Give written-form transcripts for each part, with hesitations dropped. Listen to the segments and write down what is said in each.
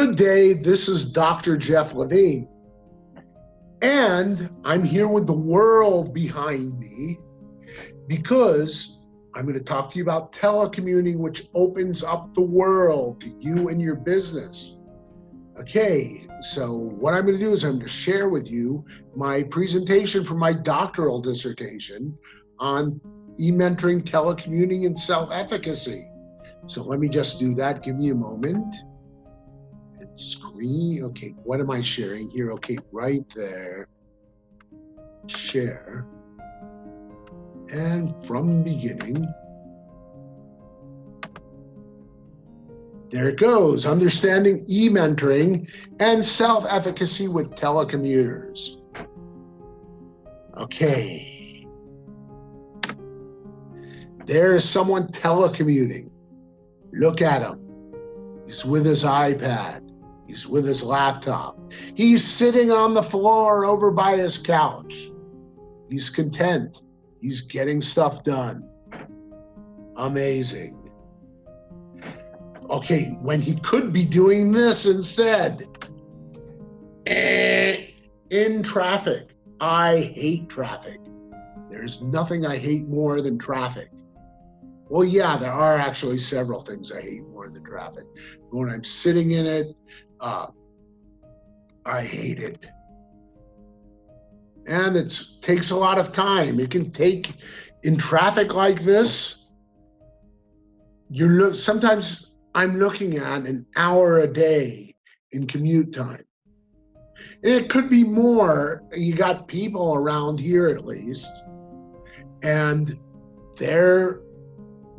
Good day, this is Dr. Jeff Levine, and I'm here with the world behind me because I'm going to talk to you about telecommuting, which opens up the world to you and your business. Okay, so what I'm going to do is I'm going to share with you my presentation for my doctoral dissertation on e-mentoring, telecommuting, and self-efficacy. So let me just do that. Give me a moment. Screen. Okay, what am I sharing here? Okay, right there. Share. And from beginning. There it goes. Understanding e-mentoring and self-efficacy with telecommuters. Okay. There is someone telecommuting. Look at him. He's with his iPad. He's with his laptop. He's sitting on the floor over by his couch. He's content. He's getting stuff done. Amazing. Okay, when he could be doing this instead. In traffic. I hate traffic. There's nothing I hate more than traffic. Well, yeah, there are actually several things I hate more than traffic. But when I'm sitting in it, I hate it. And it takes a lot of time. It can take, in traffic like this, sometimes I'm looking at an hour a day in commute time. And it could be more. You got people around here at least, and they're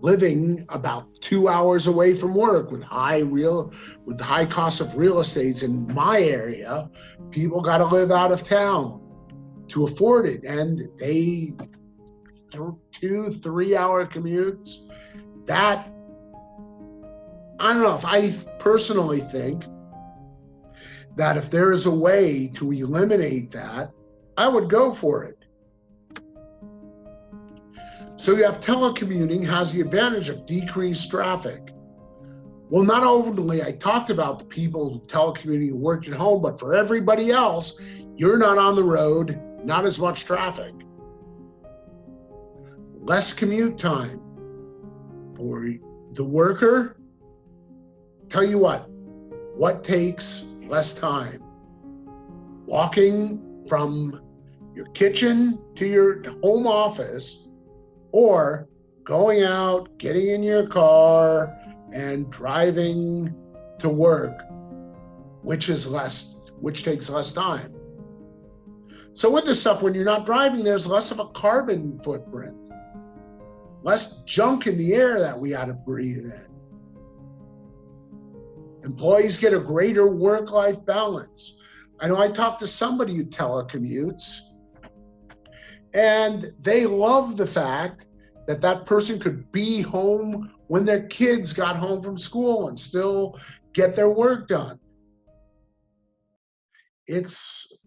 living about 2 hours away from work with the high cost of real estate in my area. People got to live out of town to afford it, and they 2-3 hour commutes. That, I don't know, if I personally think that if there is a way to eliminate that, I would go for it. So you have telecommuting has the advantage of decreased traffic. Well, not only I talked about the people who telecommuting who worked at home, but for everybody else, you're not on the road, not as much traffic. Less commute time. For the worker, tell you what takes less time? Walking from your kitchen to your home office, or going out, getting in your car and driving to work, which takes less time. So with this stuff, when you're not driving, there's less of a carbon footprint, less junk in the air that we got to breathe in. Employees get a greater work-life balance. I know I talked to somebody who telecommutes, and they love the fact that that person could be home when their kids got home from school and still get their work done. It's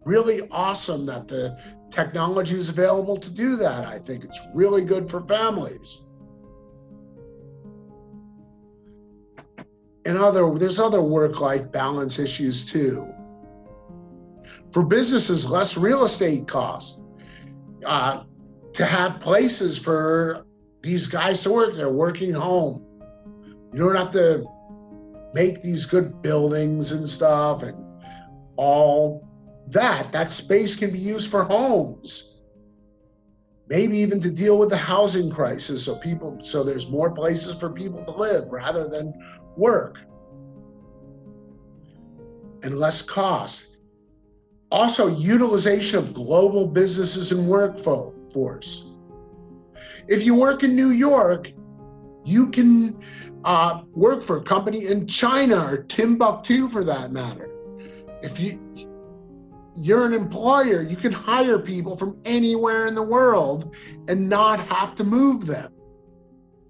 really awesome that the technology is available to do that. I think it's really good for families. There's other work-life balance issues too. For businesses, less real estate costs. To have places for these guys to work. They're working home. You don't have to make these good buildings and stuff and all that. That space can be used for homes. Maybe even to deal with the housing crisis, so there's more places for people to live rather than work. And less cost. Also, utilization of global businesses and workforce. If you work in New York, you can work for a company in China or Timbuktu for that matter. If you're an employer, you can hire people from anywhere in the world and not have to move them.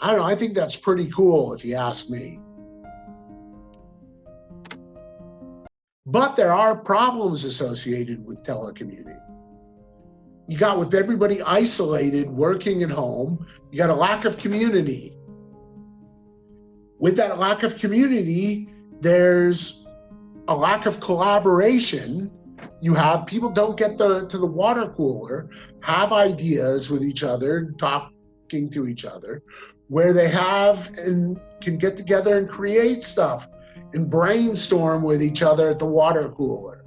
I don't know, I think that's pretty cool if you ask me. But there are problems associated with telecommuting. You got, with everybody isolated, working at home, you got a lack of community. With that lack of community, there's a lack of collaboration. You have people don't get to the water cooler, have ideas with each other, talking to each other, where they have and can get together and create stuff and brainstorm with each other at the water cooler.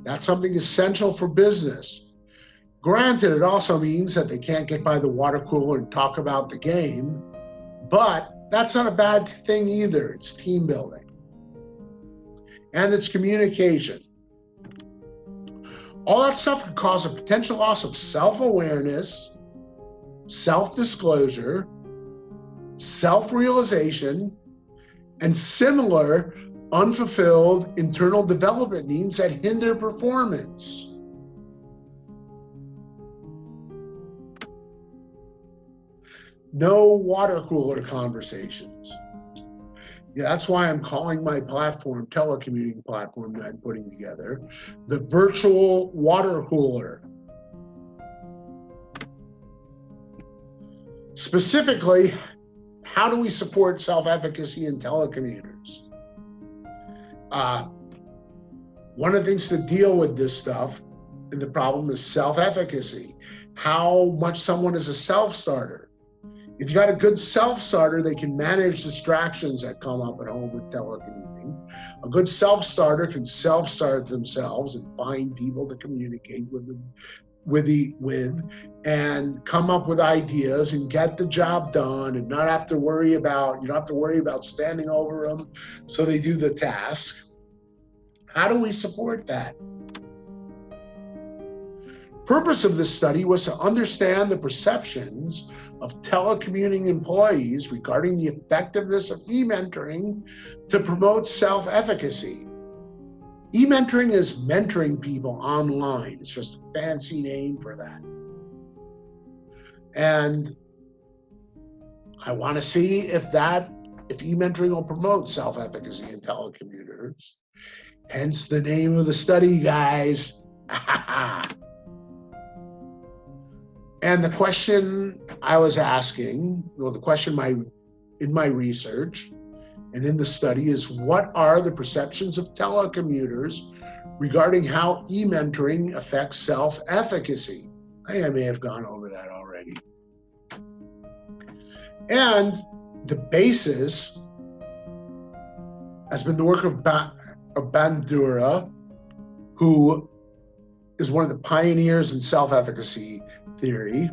That's something essential for business. Granted, it also means that they can't get by the water cooler and talk about the game, but that's not a bad thing either. It's team building. And it's communication. All that stuff can cause a potential loss of self-awareness, self-disclosure, self-realization, and similar unfulfilled internal development needs that hinder performance. No water cooler conversations. Yeah, that's why I'm calling my platform, telecommuting platform that I'm putting together, the virtual water cooler. Specifically, how do we support self-efficacy in telecommuters? One of the things to deal with this stuff and the problem is self-efficacy. How much someone is a self-starter. If you got a good self-starter, they can manage distractions that come up at home with telecommuting. A good self-starter can self-start themselves and find people to communicate with and come up with ideas and get the job done and not have to worry about, you don't have to worry about standing over them so they do the task. How do we support that? Purpose of this study was to understand the perceptions of telecommuting employees regarding the effectiveness of e-mentoring to promote self-efficacy. E-mentoring is mentoring people online. It's just a fancy name for that. And I want to see if e-mentoring will promote self-efficacy in telecommuters. Hence the name of the study, guys. And the question I was asking, well, the question in my research and in the study is, what are the perceptions of telecommuters regarding how e-mentoring affects self-efficacy? I may have gone over that already. And the basis has been the work of Bandura, who is one of the pioneers in self-efficacy theory.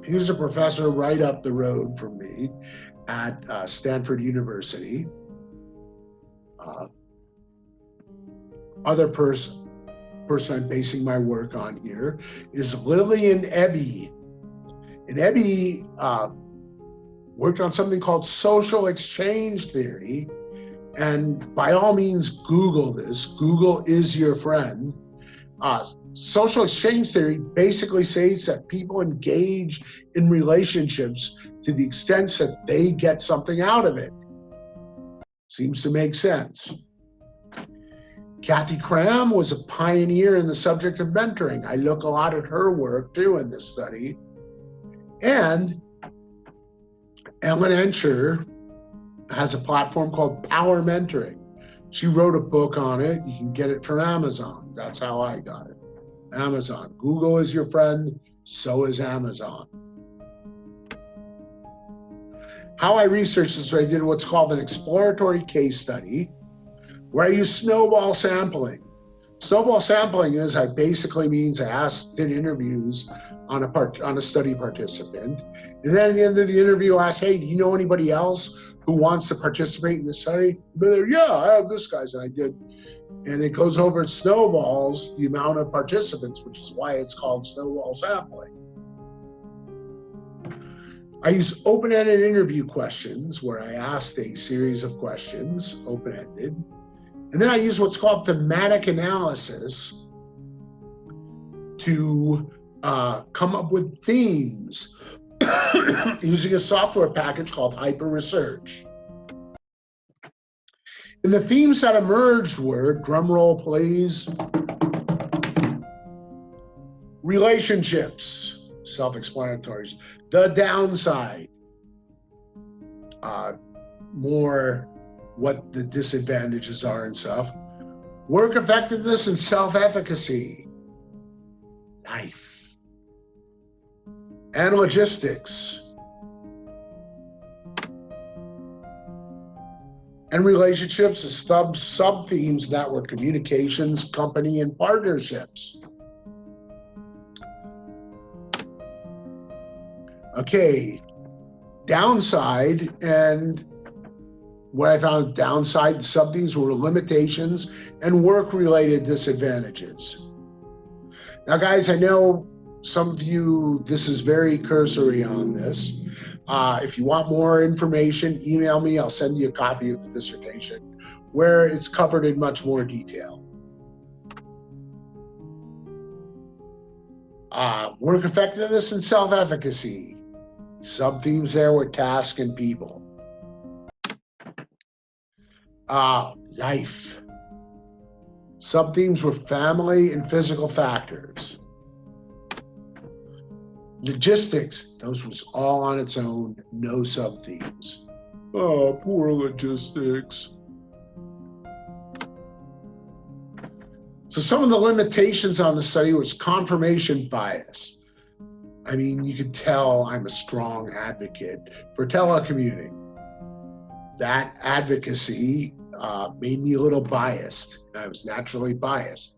He's a professor right up the road from me at Stanford University. Other person I'm basing my work on here is Lillian Ebbe. And Ebbe worked on something called social exchange theory. And by all means, Google this. Google is your friend. Social exchange theory basically says that people engage in relationships to the extent that they get something out of it. Seems to make sense. Kathy Cram was a pioneer in the subject of mentoring. I look a lot at her work too in this study. And Ellen Ensher has a platform called Power Mentoring. She wrote a book on it. You can get it from Amazon. That's how I got it. Amazon. Google is your friend, so is Amazon. How I researched this, I did what's called an exploratory case study, where I use snowball sampling. Snowball sampling is, basically means I did interviews on a study participant, and then at the end of the interview, I asked, hey, do you know anybody else who wants to participate in the study? But yeah, I have this guy's, and I did. And it goes over and snowballs the amount of participants, which is why it's called snowball sampling. I use open-ended interview questions where I asked a series of questions, open-ended. And then I use what's called thematic analysis to come up with themes using a software package called Hyper Research. And the themes that emerged were, drumroll please, relationships, self-explanatory, the downside, more what the disadvantages are and stuff. Work effectiveness and self-efficacy. Life. And logistics. And relationships as sub-themes that were communications, company, and partnerships. Okay, downside, and what I found downside, the sub-themes were limitations and work-related disadvantages. Now, guys, I know some of you, this is very cursory on this. If you want more information, email me. I'll send you a copy of the dissertation where it's covered in much more detail. Work effectiveness and self-efficacy. Sub-themes there were task and people. Life. Sub-themes were family and physical factors. Logistics, those was all on its own, no sub-themes. Oh, poor logistics. So some of the limitations on the study was confirmation bias. I mean, you could tell I'm a strong advocate for telecommuting. That advocacy made me a little biased. I was naturally biased.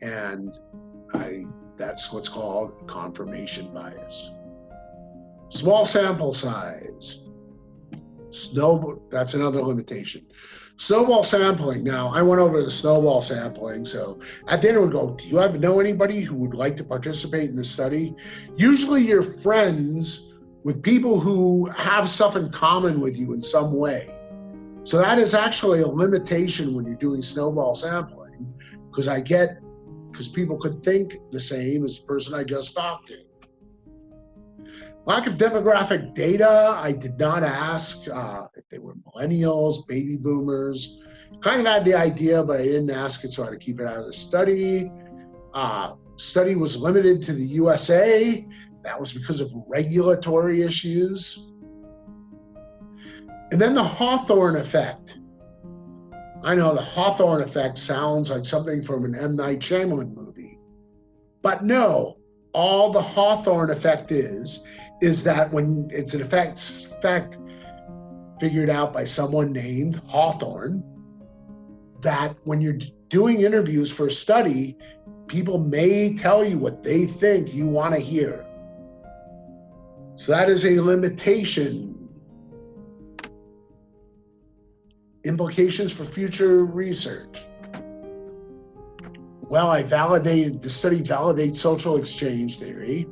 And that's what's called confirmation bias. Small sample size. That's another limitation. Snowball sampling. Now, I went over the snowball sampling, so at the end we go, do you know anybody who would like to participate in the study? Usually you're friends with people who have stuff in common with you in some way. So that is actually a limitation when you're doing snowball sampling, because people could think the same as the person I just talked to. Lack of demographic data. I did not ask if they were millennials, baby boomers. Kind of had the idea, but I didn't ask it, so I had to keep it out of the study. Study was limited to the USA. That was because of regulatory issues. And then the Hawthorne effect. I know the Hawthorne effect sounds like something from an M. Night Shyamalan movie. But no, all the Hawthorne effect is that when it's an effect figured out by someone named Hawthorne, that when you're doing interviews for a study, people may tell you what they think you want to hear. So that is a limitation. Implications for future research. Well, the study validates social exchange theory.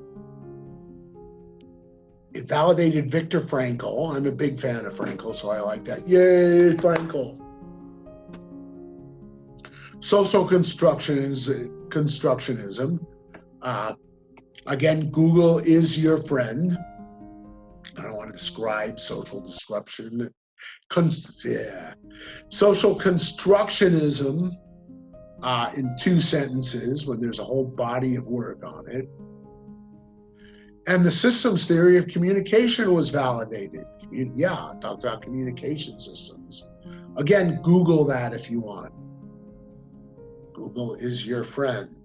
It validated Viktor Frankl. I'm a big fan of Frankl, so I like that. Yay, Frankl. Social constructionism. Again, Google is your friend. I don't want to describe social disruption. Social constructionism in 2 sentences when there's a whole body of work on it. And the systems theory of communication was validated. Yeah, I talked about communication systems. Again, Google that if you want. Google is your friend.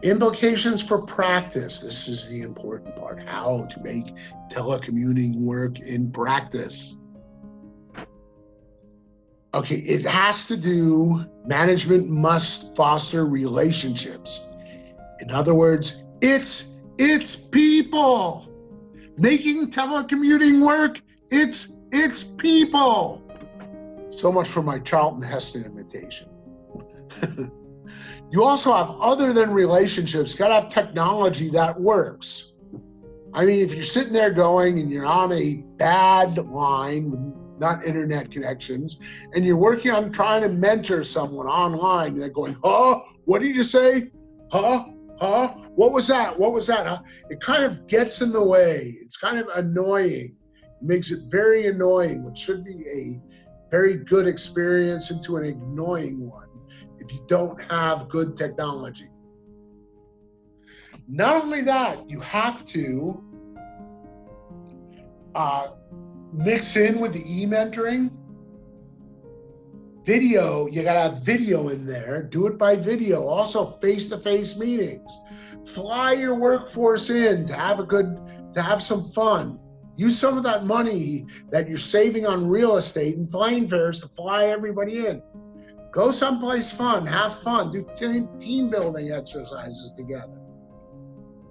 Implications for practice. This is the important part. How to make telecommuting work in practice. Okay, it has to do, management must foster relationships. In other words, it's people. Making telecommuting work, it's people. So much for my Charlton Heston imitation. You also have, other than relationships, got to have technology that works. I mean, if you're sitting there going and you're on a bad line with not internet connections, and you're working on trying to mentor someone online, and they're going, huh? What did you say? Huh? What was that? What was that? Huh? It kind of gets in the way. It's kind of annoying. It makes it very annoying, which should be a very good experience into an annoying one if you don't have good technology. Not only that, you have to mix in with the e-mentoring. Video, you gotta have video in there. Do it by video. Also face-to-face meetings. Fly your workforce in to have some fun. Use some of that money that you're saving on real estate and plane fares to fly everybody in. Go someplace fun, have fun, do team building exercises together.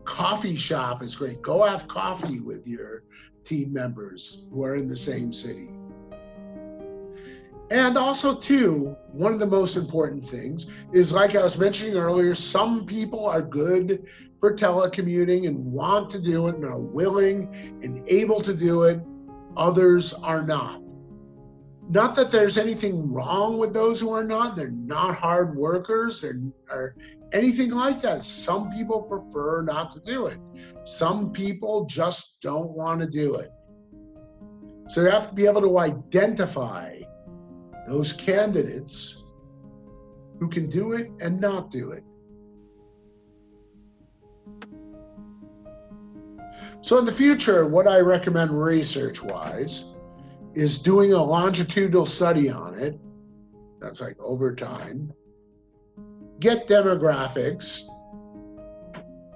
Coffee shop is great. Go have coffee with your team members who are in the same city. And also, too, one of the most important things is, like I was mentioning earlier, some people are good for telecommuting and want to do it and are willing and able to do it. Others are not. Not that there's anything wrong with those who are not. They're not hard workers or anything like that. Some people prefer not to do it. Some people just don't want to do it. So you have to be able to identify those candidates who can do it and not do it. So in the future, what I recommend research-wise is doing a longitudinal study on it. That's like over time. Get demographics.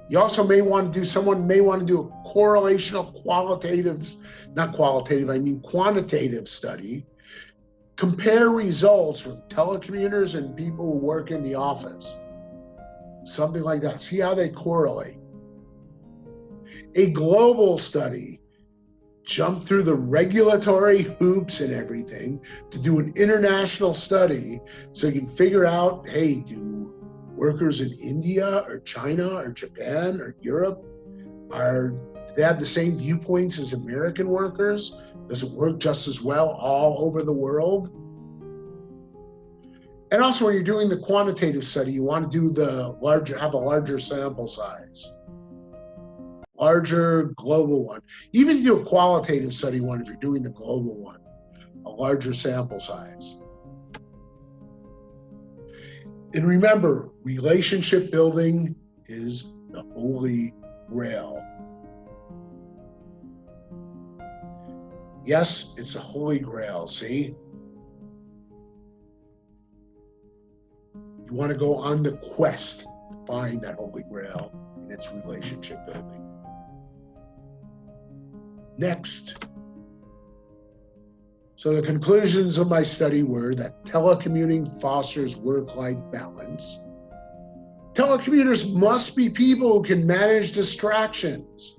You also may want to do, someone may want to do a correlational quantitative study. Compare results with telecommuters and people who work in the office. Something like that. See how they correlate. A global study. Jump through the regulatory hoops and everything to do an international study so you can figure out, hey, do workers in India or China or Japan or Europe, do they have the same viewpoints as American workers? Does it work just as well all over the world? And also, when you're doing the quantitative study, you want to do have a larger sample size, larger global one. Even if you do a qualitative study one, if you're doing the global one, a larger sample size. And remember, relationship building is the holy grail. Yes, it's a holy grail, see? You want to go on the quest to find that holy grail, and it's relationship building. Next. So the conclusions of my study were that telecommuting fosters work-life balance. Telecommuters must be people who can manage distractions.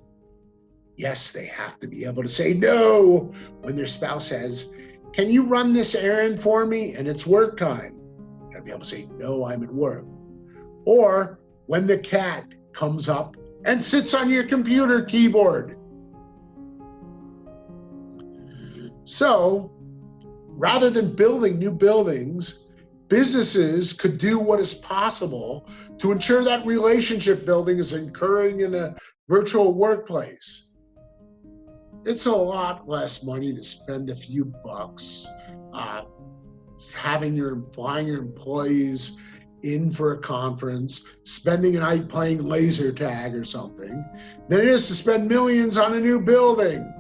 Yes, they have to be able to say no when their spouse says, can you run this errand for me? And it's work time. You gotta be able to say, no, I'm at work. Or when the cat comes up and sits on your computer keyboard. So rather than building new buildings, businesses could do what is possible to ensure that relationship building is occurring in a virtual workplace. It's a lot less money to spend a few bucks flying your employees in for a conference, spending a night playing laser tag or something, than it is to spend millions on a new building.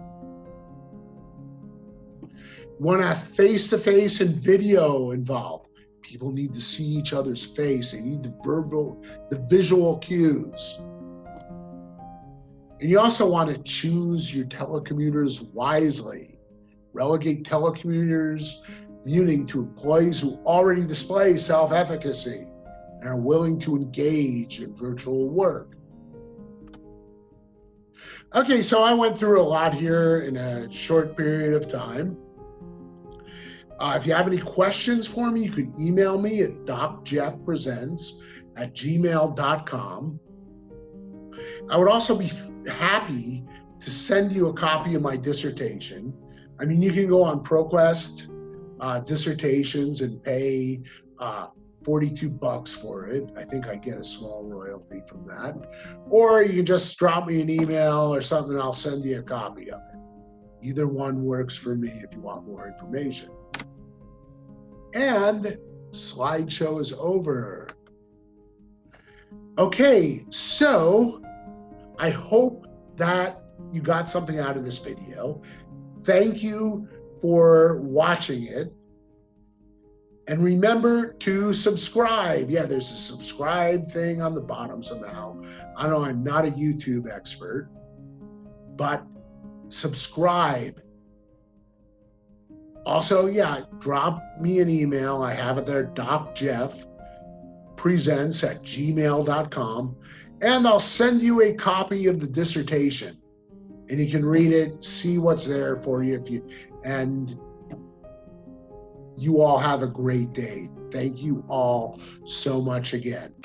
Want to have face-to-face and video involved. People need to see each other's face. They need the visual cues. And you also want to choose your telecommuters wisely. Relegate telecommuting to employees who already display self-efficacy and are willing to engage in virtual work. Okay, so I went through a lot here in a short period of time. If you have any questions for me, you can email me at docjeffpresents@gmail.com. I would also be happy to send you a copy of my dissertation. I mean, you can go on ProQuest dissertations and pay $42 for it. I think I get a small royalty from that. Or you can just drop me an email or something and I'll send you a copy of it. Either one works for me if you want more information. And slideshow is over. Okay, so I hope that you got something out of this video. thank you for watching it. And remember to subscribe. Yeah, there's a subscribe thing on the bottom somehow. I know I'm not a YouTube expert, but subscribe. Also, yeah, drop me an email. I have it there, docjeffpresents@gmail.com, and I'll send you a copy of the dissertation, and you can read it, see what's there for you. And you all have a great day. Thank you all so much again.